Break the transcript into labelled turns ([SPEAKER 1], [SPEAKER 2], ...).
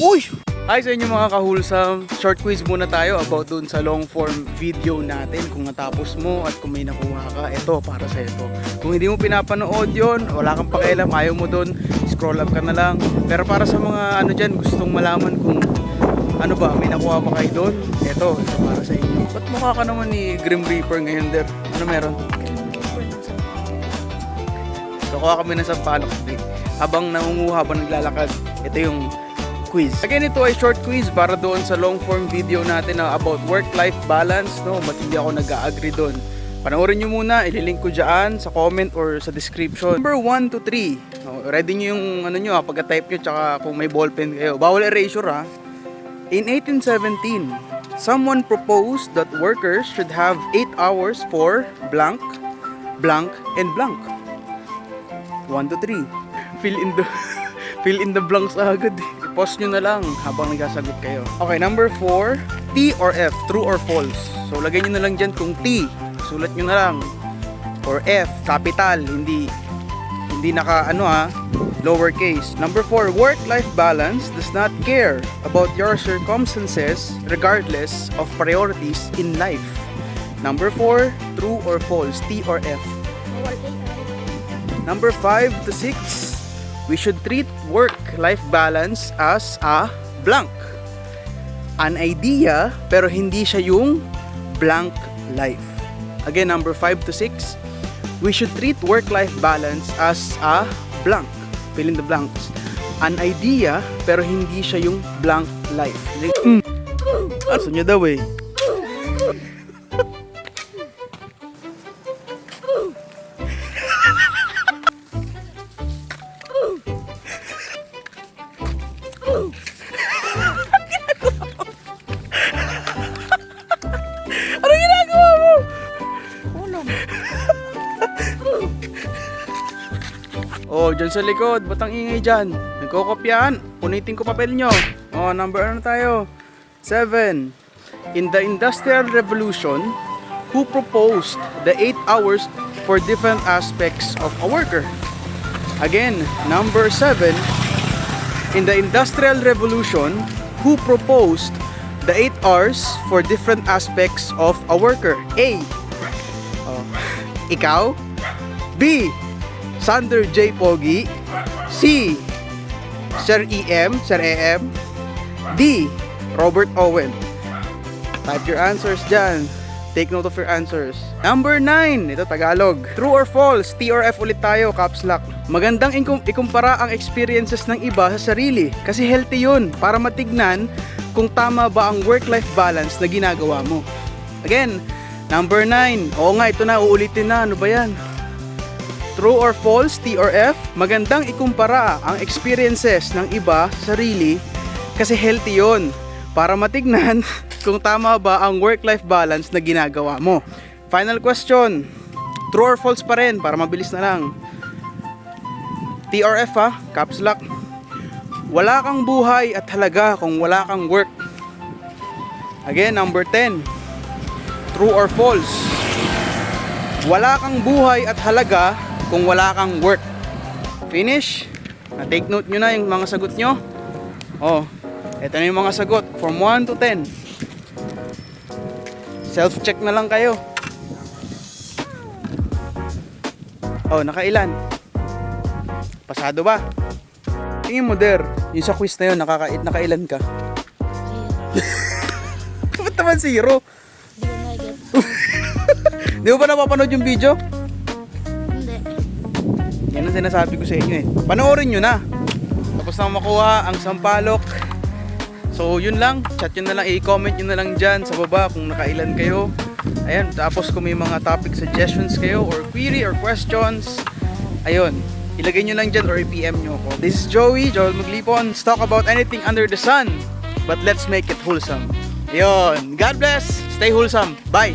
[SPEAKER 1] Uy! Hi sa inyo mga kahulsam. Short quiz muna tayo about dun sa long form video natin. Kung natapos mo at kung may nakuha ka, eto para sa ito. Kung hindi mo pinapanood yon, wala kang pakialam, ayaw mo dun, scroll up ka na lang. Pero para sa mga ano dyan, gustong malaman kung ano ba, may nakuha ba kayo dun, ito para sa inyo. Ba't mukha ka naman ni Grim Reaper ngayon, Der? Ano meron? So kuha kami ng sampalok habang nangunguha, habang naglalakad. Ito yung quiz. Again, ito ay short quiz para doon sa long form video natin na about work-life balance. No, ba't hindi ako nag-agree doon? Panoorin nyo muna, ililink ko dyan sa comment or sa description. Number 1 to 3. No, ready nyo yung ano nyo, pagka-type nyo, tsaka kung may ballpen kayo. Bawal erasure ha. In 1817, someone proposed that workers should have 8 hours for blank, blank, and blank. 1 to 3. Fill in the blanks agad. I-pause nyo na lang habang nagsasagot kayo. Okay, number 4. T or F, true or false. So, lagay nyo na lang dyan kung T. Sulat nyo na lang. Or F, capital. Hindi naka, lowercase. Number 4. Work-life balance does not care about your circumstances regardless of priorities in life. Number 4. True or false. T or F. Number 5 to 6. We should treat work-life balance as a blank. An idea, pero hindi siya yung blank life. Again, number 5 to 6. We should treat work-life balance as a blank. Fill in the blanks. An idea, pero hindi siya yung blank life. Aso niya daw eh. Ano ginagawa mo? Ulam. Oh, dyan sa likod. Ba't ang ingay dyan? Nagkokopyaan. Punitin ko papel nyo. Oh, number ano tayo? 7. In the Industrial Revolution, who proposed the 8 hours for different aspects of a worker? Again, number 7. In the Industrial Revolution, who proposed the 8 hours for different aspects of a worker? A. Ikaw. B. Sander J. Pogi. C. Sir E.M. Sir A.M. D. Robert Owen. Type your answers dyan. Take note of your answers. Number 9. Ito Tagalog. True or false? T or F ulit tayo. Caps lock. Magandang ikumpara ang experiences ng iba sa sarili. Kasi healthy yun. Para matignan kung tama ba ang work-life balance na ginagawa mo. Again, number 9. Oo nga, ito na. Uulitin na. Ano ba yan? True or false? T or F? Magandang ikumpara ang experiences ng iba sa sarili. Kasi healthy yun. Para matignan kung tama ba ang work-life balance na ginagawa mo. Final question. True or false pa rin para mabilis na lang. T or F ha? Caps lock. Wala kang buhay at halaga kung wala kang work. Again, number 10. True or false? Wala kang buhay at halaga kung wala kang work. Finish? Na-take note nyo na yung mga sagot nyo. Oh, ito na yung mga sagot. From 1 to 10. Self-check na lang kayo. Oh, nakailan? Pasado ba? Tingin mo, Der, yung sa quiz na yun, nakailan ka? Ba't naman 0? Di mo ba napapanood yung video?
[SPEAKER 2] Hindi.
[SPEAKER 1] Yan ang sinasabi ko sa inyo eh. Panoorin nyo na. Tapos na makuha ang sampalok. So yun lang, chat nyo na lang, i-comment nyo na lang dyan sa baba kung nakailan kayo. Ayan, tapos kung may mga topic suggestions kayo or query or questions, ayun, ilagay nyo lang dyan or i-PM nyo ako. This is Joey, Joel Maglipon. Let's talk about anything under the sun, but let's make it wholesome. Ayun, God bless, stay wholesome, bye!